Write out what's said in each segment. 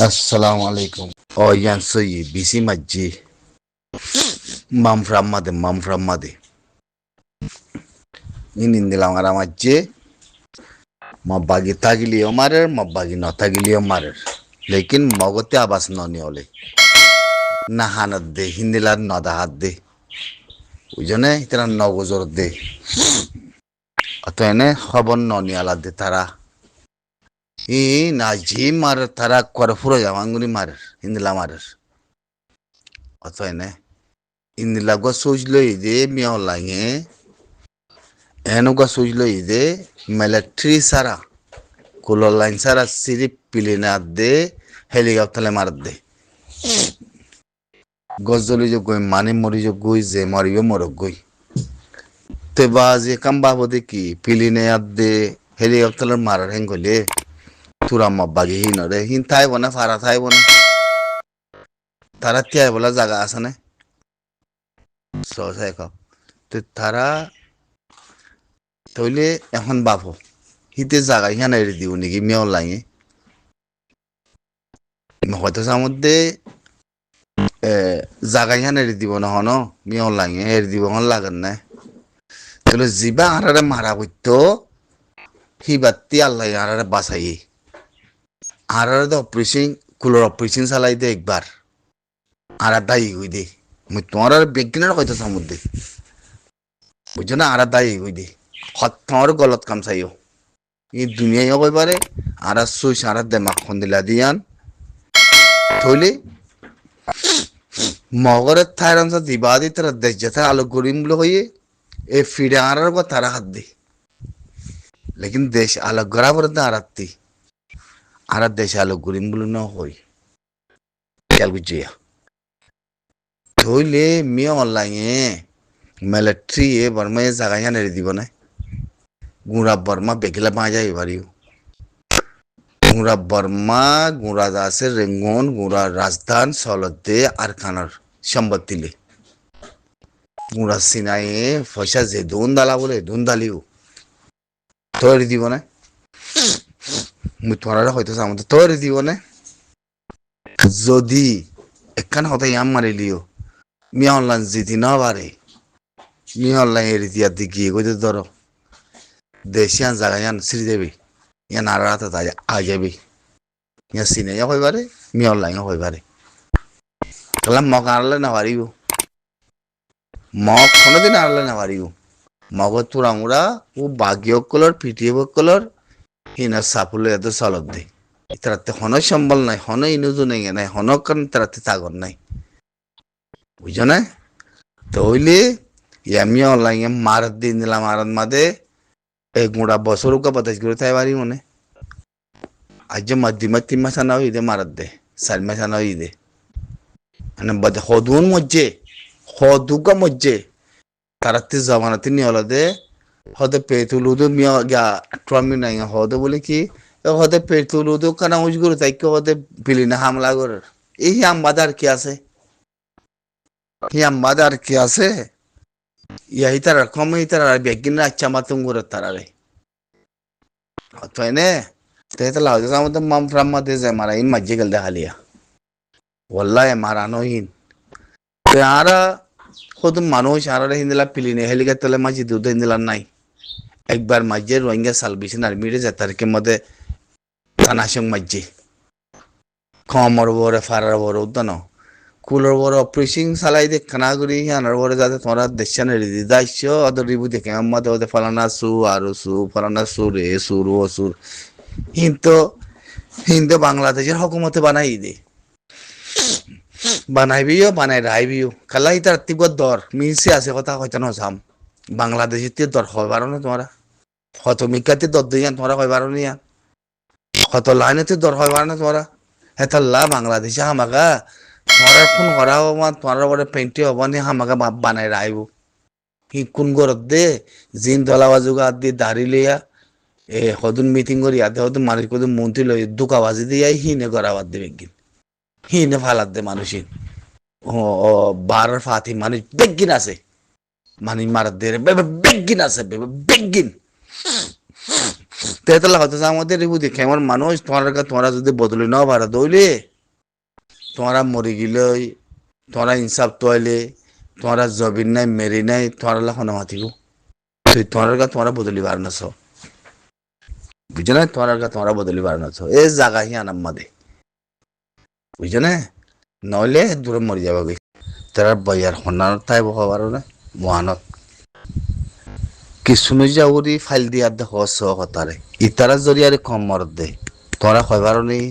Assalamu alaikum. Oh, yan soyi bisi majji. Mam frammade, mam frammade. In indilam ara majje. Mabagi tagiliyo marer, mabagi no tagiliyo marer. लेकिन मगते आवाज ननी होले ना हानत दे हिंदिलार नदा हात दे उजने इतना नगजर दे अतने खबर ननी आला दे तारा ই না জি মার তারা করে ফুরো যাওয়াঙ্গুনি মারের হিন্দিলা মারের অতএব নে হিন্দিলা গো সুজলো ইদে মিয়াও লাগে এনো গো সুজলো ইদে মিলিটারি সারা কুলো লাইন সারা সিরি পিলিনা দে হেলিকপ্টারে মার দে গজলি যে গই মানে মরি যে গই যে মরিবে মরক গই তে বাজে কাম বাবো দেখি পিলিনে দে হেলিকপ্টারে মারার হেঙ্গলে তুরাম্মা বাগি হিনরে হিন থাইব না ফারা থাইব না তারা তিয়াই বলা জায়গা আছে না সহসাই কও তো তারা তইলে এখন বাপো হিতে জায়গা হিয়ান এড়ে দিও নাকি মেয়র লাগে হয়তো সামধ্যে জায়গা হিয়ান এড়ে দিব না হন মেয়র লাগে এড়ে দিব হন লাগেন না তাহলে জিবা আরারে মারা বইতো হিবাত্তি আল্লাহ আরারে বাঁচাই আরারে তো অপারেশন কুলোর অপারেশন চালাই দে একবার আর দায়ী হই দে মই তোমার আর বেগিনার কইতো সামুদ্রে বুঝছো না আর দায়ী হই দে তোমার গলত কাম চাইও এই দুনিয়ায় কই পারে আর সুই সারা দেমাক খন্দিলা দিয়ান থইলে মগরের থাইরানসা দিবাদি তারা দেশ যেতে আলো করিম বলে হইয়ে এ ফিরে আনার পর তারা হাত দে লেকিন দেশ আলো গড়া পরে আরাত্তি আর দেশ আলো করিম বলে না হই খেয়াল বুঝিয়া থইলে মিয়া অনলাইনে মিলিটারি এ বর্মা এ জায়গায় নেড়ে দিব না গুঁড়া বর্মা বেগিলা পা যায় এবারিও গুঁড়া বর্মা গুঁড়া দাসে রেঙ্গন গুঁড়া রাজধান সলদে আর খানার সম্পত্তিলে গুঁড়া সিনাইয়ে পয়সা যে দুন দালা বলে দুন দালিও তৈরি দিব না মুই তোমার হয়তো আমাদের তৈরি দিব না যদি একখান হতে ইয়াম মারিলিও মিয়া অনলাইন জিতি না পারে মিয়া অনলাইন এর দিয়া দিকে কইতে ধরো দেশিয়ান জায়গায়ান সিরি দেবে ইয়া নারাতে আ যাবে ইয়া সিনে ইয়া হইবারে মিয়া অনলাইন হইবারে তাহলে মগ আনলে না পারিব মগ কোনোদিন আনলে না পারিব মগ তুরামুরা ও বাগিয় কলর পিটিয়ে কলর হিনা সাপুলে এত চলত দে তারাতে হন সম্বল নাই হন ইনুজু নেই নাই হন কারণ তারাতে তাগর নাই বুঝছো না তইলে ইয়ামিয়া অনলাইন মারাত দিন দিলাম মারাত মাদে এক গুঁড়া বছর উকা বাতাস করে তাই পারি মনে আজ মাধ্যমা 3 মাস আনা হইদে মারাত দে 4 মাস আনা হইদে মানে বাদে হদুন মজ্জে হদুকা মজ্জে তারাতে জামানাতে নি হলো দে হদে পেতুলুদু মিয়া গা ট্রামি নাই হদে বলে কি হদে পেতুলুদু কানা উজ করে তাই কি হদে বিলিনা হামলা করে এই হাম বাজার কি আছে হিয়াম বাজার কি আছে ইয়াহি তারা কম তারা বেগিন আচ্ছা মাতুম করে তারারে অতএনে তেতে লাউজ আমাদের মাম ফ্রাম্মা দে যায় মারা ইন মাঝে গেল দেখালিয়া ওয়াল্লাহি মারানো হিন তে আরা খুদ মানুষ আরা হিন্দিলা পিলিনে হেলিকা তলে মাঝে দুধ হিন্দিলা নাই একবার মাঝে রোহিঙ্গা সালভেশন আর্মিরে যেতারকে মধ্যে তানাসং মাঝে খমর বরে ফারার বরে উদ্দানো কুলোর বড় অপারেশন চালাই দে খানা করি আনার বড় যাতে তোমরা দেশান রেডি দাইছ অদর রিবু দেখে আমাদের ওদের ফালানা সু আর সু ফালানা সু রে সুর ও সুর হিন্দু বাংলাদেশের হকুমতে বানাই দে বানাইবিও বানাই রাইবিও খালা ইতার তীব্র দর মিনসে আছে কথা হয়তো না সাম বাংলাদেশের তে দর হয় পারো না তোমরা হত মিকাতে দর দিয়ান তোমরা হয় পারো না হত লাইনেতে দর হয় পারো না তোমরা হেতাল্লা বাংলাদেশে হামাকা তোমার ফোন করা হবা তোমার বড় পেন্টি হবা নি হামাকা বানাই রাইব হি কোন গরত দে জিন দলাবা যুগা দি দাড়ি লইয়া এ হদুন মিটিং করি আদে হদুন মানুষ কদু মন্ত্রী লই দুকাবাজি দিয়ে হিনে গড়াবাদ দেবে গিন হিনে ফালাদ দে মানুষিন ও বারার ফাতি মানুষ বেগিন আছে মানুষ মারাত দে বেগিন আছে বেগিন তেতলা হতো আমাদের রিবু দেখে আমার মানুষ তোমরা যদি বদলে না পারা দইলে তোমরা মরি গিলই তোমরা ইনসাফ তোয়াইলে তোমরা জবিন নাই মেরি নাই তোমরা লাখনো মাতিব তুই তোমরা বদলি বার নাছ বুঝছো না তোমরা বদলি বার নাছ এ জাগা হি আনাম মাদে বুঝছো না নইলে দূরে মরি যাবা গই তারা বইয়ার হন্নার তাই বহবার না মহানত কিছু যাওরি ফাইল দিয়া দে হস হতারে ইতারা জরিয়ারে কম মরদ দে তোরা কয়বার নেই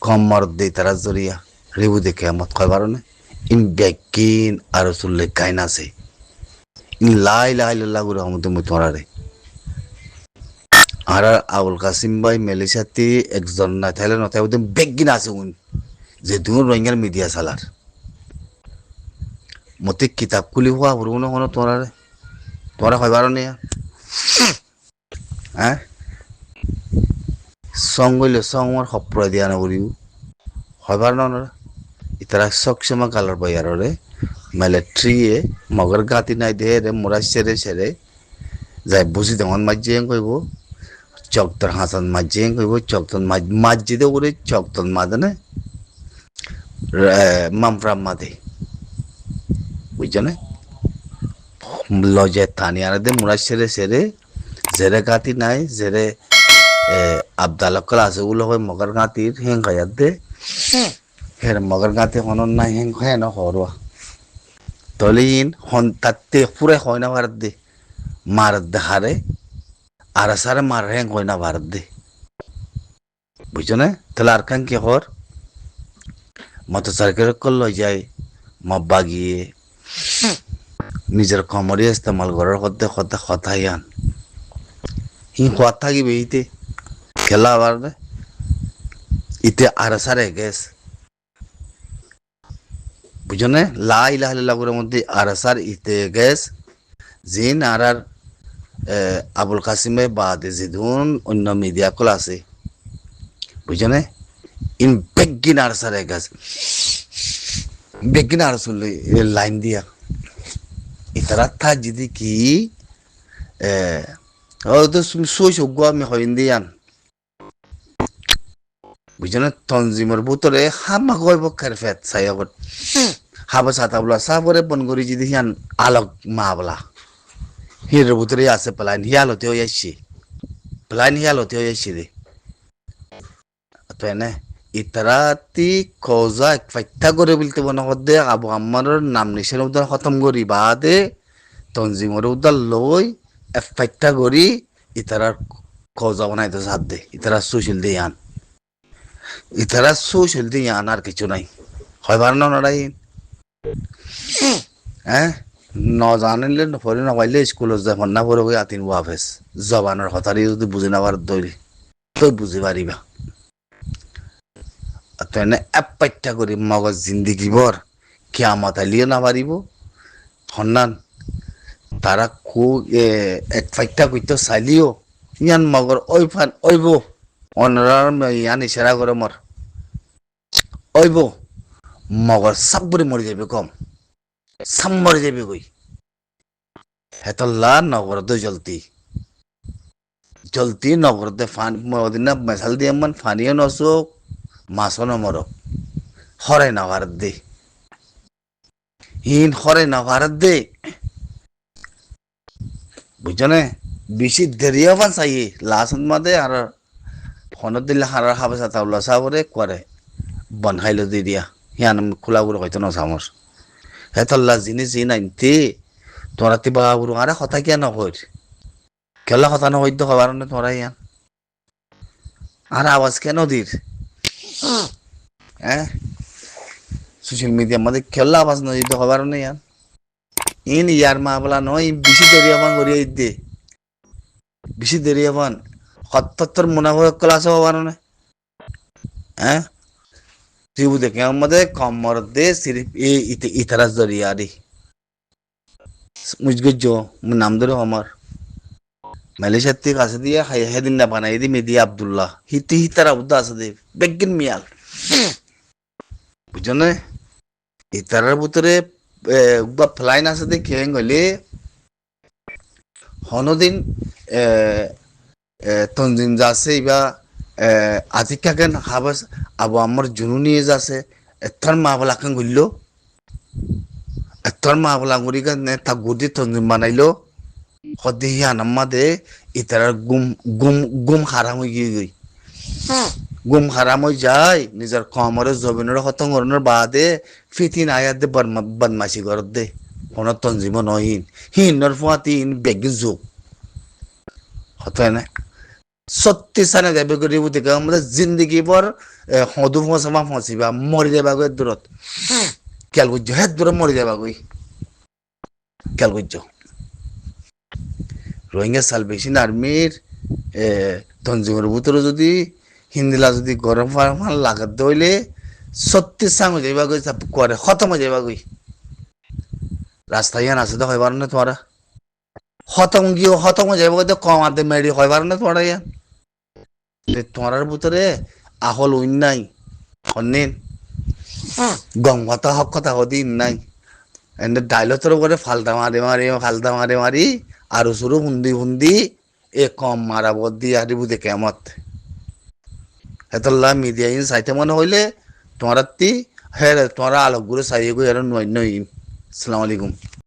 কম মরদ দে ইতারা জরিয়া রিবু দেখে আমত কয়বার না ইন বেকিন আর চুল্লে কাইন আছে ইন লাই লাই লাগুর রহমতে মই তোরা রে আর আবুল কাসিম ভাই মেলেশিয়াতে একজন না তাইলে নতাই ওদের বেগিন আছে উন যে তুমি রোহিঙ্গার মিডিয়া সালার মতে কিতাব খুলি হওয়া বলবো না কোনো তোরা কয়বার নেই হ্যাঁ সং গইলে সং আমার সপ্রয় দিয়া না করিও হয়বার না ইতারা সক্ষমা কালার বয়ারে মিলিটারিয়ে মগর গাতি নাই দে রে মোরা সেরে যাই বুঝি দেমন মাঝে কইব চকতর হাসান মাঝে কইব চকতন মাঝে দে ওরে চকতন মাদনে মামফ্রাম মাদে বুঝছো না লজে থানিয়ার দে মোরা সেরে জেরে গাতি নাই জেরে আবদালকল আছে ওগুলো হয় মগর গাতির হেং খাইয়ার দে হের মগর গাতি হনন নাই হেং খায় না হরুয়া তলিন হন তাতে পুরে হয় না ভারত দে মারত দে হারে আর সারে মার হেং হয় না ভারত দে বুঝছো না তাহলে আর কান কি হর মতো সার্কেল কল যায় মব্বা গিয়ে নিজের কমরে ইস্তেমাল করার কথা ইয়ান হি হওয়ার থাকিবে ইতে খেলা আবার ইতে আর সারে গেছ বুঝছো না লাই লাগুরের মধ্যে আর সার ইতে গেছ জিন আর আবুল কাসিমে বাদে জিদুন অন্য মিডিয়া কল আছে বুঝছো না ইন বেগিন আর সারে গেছ বেগিন আর চললে লাইন দিয়া ইতারা থা যদি কি তো সইস আমি হইন দিয়ান বুঝছো না তঞ্জিমর ভিতরে হামা গইব খেরফেত সাইয়াবত হাবা সাতাবলা সাবরে বনগরি যদি হিয়ান আলোক মাবলা হির ভিতরে আছে প্লাইন হিয়ালতে হয়ে আসছে প্লাইন হিয়ালতে হয়ে আসছে রে তো এনে ইতারাতি খোঁজা এক ফাইটা করে বলতে বনা দে আবু আমার নাম নিশান উদ্দার খতম করি বাদে তঞ্জিমর উদ্দার লই এক ফাইটা করি ইতারার খোঁজা বানাইতে সাথ দে ইতারা সুশীল দিয়ে আন ইতারা সুশীল দিয়ে আন আর কিছু নাই হয়বার না নড়াই হ্যাঁ ন জানিলে নপঢ়ি নপাইলে স্কুলত যায় মন্না পড়ে গৈ আতিন ওয়াফেস জবানৰ কথাৰি যদি বুজি নাপাৰ দৈৰি তই বুজি পাৰিবা তেনে এপাঠ্যা কৰি মগজ জিন্দিগীবৰ কিয়ামত আলিও নাপাৰিব সন্ধান তারা এক ফাইটা কইতো চালিও ইয়ান মগর ওইব অনরার ইয়ান ইশারা করে মর ওইব মগর সব বলে মরে যাবে কম সব মরে যাবে কই হেতল্লা নগর দে জলতি নগর দে মদিনা মেসাল দিয়ে মান ফানিও নসুক মাছও নমর হরে না ভারত দে হিন হরে না ভারত দে বুঝছো না বেশি দেরিও পান চাই লাস্ট মাদে আর ফোনত দিলে হারার হাবে চাতাবলা চাবরে করে বন খাইলো দি দিয়া হিয়ান খোলাগুলো হয়তো নচামর হেতল্লা জিনিস নাইনতে তোরা তিবা বুড়ো আরে কথা কিয়া নকর কেলা কথা নকইতো খবর না তোরা ইয়ান আর আওয়াজ কেন দির হ্যাঁ সোশ্যাল মিডিয়ার মধ্যে খেলা আওয়াজ নদিত খবর না ইয়ান ইন ইয়ার মা বলা নয় বেশি দেরি আবান করিয়ে দে বেশি দেরি আবান ৭৭ মুনাফা ক্লাস হবার না হ্যাঁ তুই দেখে আমাদের কমর দে সিরিফ ইতারা জরিয়া রে মুজগুজো নাম ধরে আমার মালয়েশিয়ার থেকে কাছে দিয়ে হেদিন না বানাই দি মেদি আব্দুল্লাহ হিতারা উদ্দা আছে দে বেগিন মিয়াল বুঝছো না ইতারার ভিতরে ফ্লাইন আছে দে কেন গলে হনদিন তঞ্জিম যাচ্ছে ইবা আজিকাকেন হাবাস আবু আমার জুনু নিয়ে যাচ্ছে এথর মা বলাকেন গইল এথর মা বলা গুড়ি নে তা গুদি তঞ্জুম বানাইলো হদি হিয়ানাম্মা দে ইতার গুম গুম গুম হারাম হয়ে গই গুম হারাম হয়ে যায় নিজের কমরে জমিনের হতঙ্গরনের বাদে ফিতিন আয়াত দে বদমাশি করত দে কোনো তঞ্জিম নহিন হিনর ফুয়াতি বেগি যোগ হতো না সত্যি সানে যাবে গরিব থেকে আমাদের জিন্দগি পর হদু ফসা ফসিবা মরি যাবা গই দূরত খেয়াল করছো হ্যাঁ দূরে মরি যাবা গই খেয়াল করছো রোহিঙ্গা সালভেশন আর্মির তঞ্জিমের ভিতরে যদি হিন্দিলা যদি গরম ফার্মাল লাগাত দইলে সত্যি সাং হয়ে যাবা গই করে খতম হয়ে যাবা গই রাস্তায় ইয়ান আছে তো হইবার না তোমারা খতম গিয়ে খতম হয়ে যাবা গই কম আদে মেরি হইবার না তোমারা ইয়ান তোমার ভিতরে আহল উইন নাই অন্যেন গম কথা হক কথা হদিন নাই এনে ডাইলতর করে ফালতা মারে আর সুরু হুন্দি হুন্দি এ কম মারা বদি হারিবু দে কেমত হেতল্লা মিডিয়া ইন সাইতে মনে হইলে তোমার তি হে তোমার আলোক গুলো সাইয়ে গো এর নই নই আসসালামু আলাইকুম